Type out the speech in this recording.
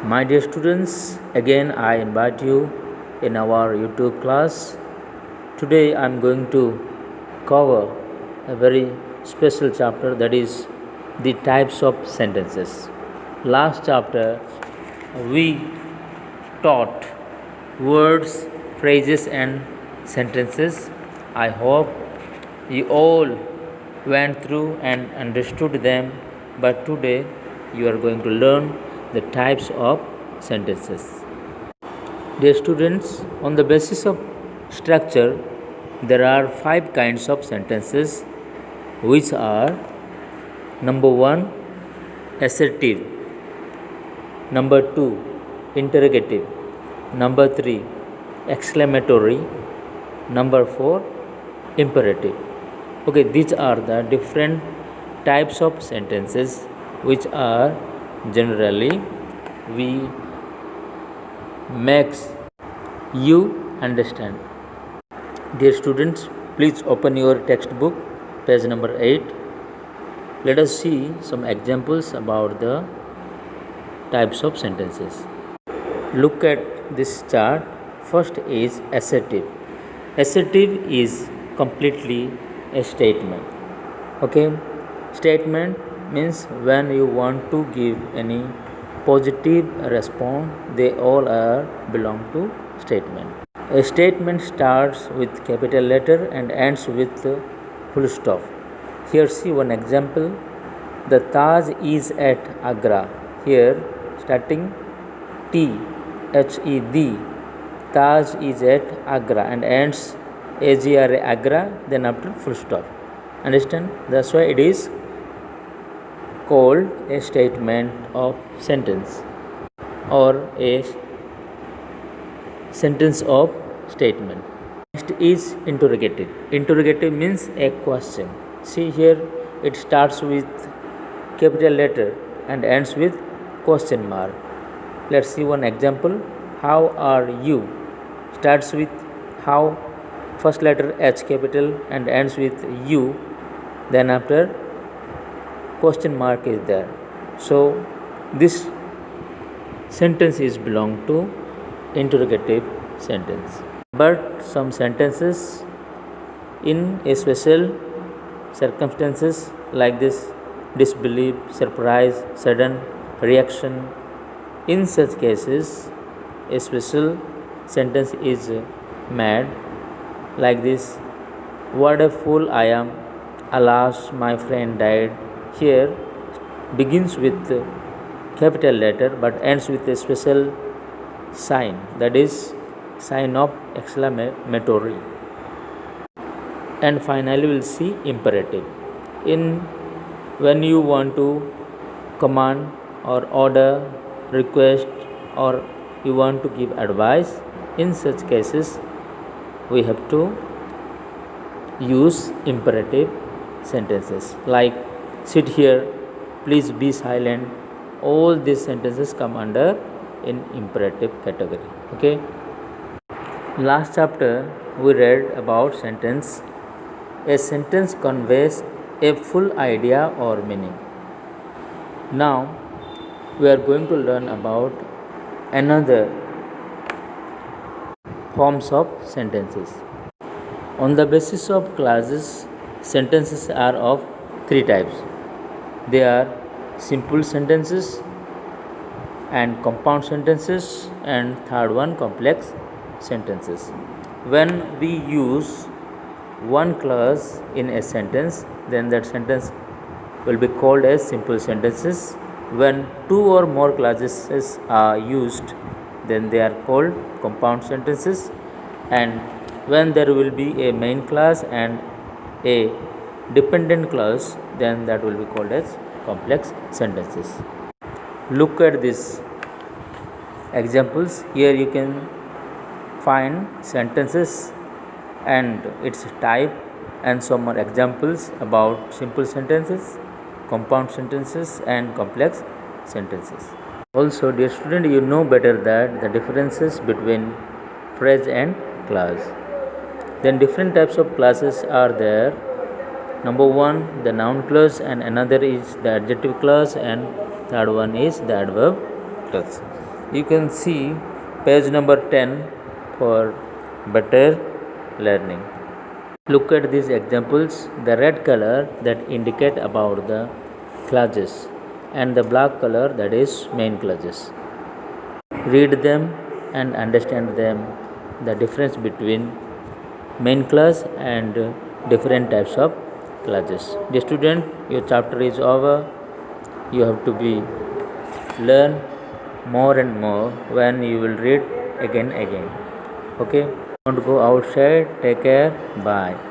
My dear students, again I invite you in our YouTube class. Today I am going to cover a very special chapter, that is the types of sentences. Last chapter we taught words, phrases, and sentences. I hope you all went through and understood them, but today you are going to learn the types of sentences. Dear students, on the basis of structure, there are 5 kinds of sentences, which are: number 1, assertive; number 2, interrogative; number 3, exclamatory; number 4, imperative. Okay, these are the different types of sentences which are generally we makes you understand. Dear students, please open your textbook, page number 8. Let us see some examples about the types of sentences. Look at this chart. First is assertive. Assertive is completely a statement. Okay, statement means when you want to give any positive response, they all are belong to statement. A statement starts with capital letter and ends with full stop. Here see one example. The Taj is at Agra. Here starting T H E D. Taj is at Agra and ends AGRA, Agra, then after full stop. Understand? That's why it is called a statement of sentence or a sentence of statement. Next is interrogative. Interrogative means a question. See here, it starts with capital letter and ends with question mark. Let's see one example. How are you? Starts with how, first letter H capital and ends with U, then after question mark is there. So this sentence is belong to interrogative sentence. But some sentences in a special circumstances like this: disbelief, surprise, sudden reaction. In such cases, a special sentence is made like this: what a fool I am, alas my friend died. Here begins with capital letter but ends with a special sign, that is sign of exclamatory. And finally we'll see imperative. In when you want to command or order, request, or you want to give advice, in such cases we have to use imperative sentences like sit here, please be silent. All these sentences come under in imperative category. Okay, last chapter we read about sentence. A sentence conveys a full idea or meaning. Now we are going to learn about another forms of sentences. On the basis of classes, sentences are of 3 types. They are simple sentences and compound sentences, and third one complex sentences. When we use one clause in a sentence, then that sentence will be called as simple sentences. When 2 or more clauses are used, then they are called compound sentences. And when there will be a main clause and a dependent clause, then that will be called as complex sentences. Look at these examples. Here you can find sentences and its type and some more examples about simple sentences, compound sentences, and complex sentences. Also, dear student, you know better that the differences between phrase and clause. Then different types of clauses are there. Number 1, the noun clause, and another is the adjective clause, and third one is the adverb clause. You can see page number 10 for better learning. Look at these examples. The red color that indicate about the classes and the black color that is main classes. Read them and understand them, the difference between main class and different types of classes. Dear student, your chapter is over. You have to be learn more and more when you will read again. Okay, don't go outside. Take care. Bye.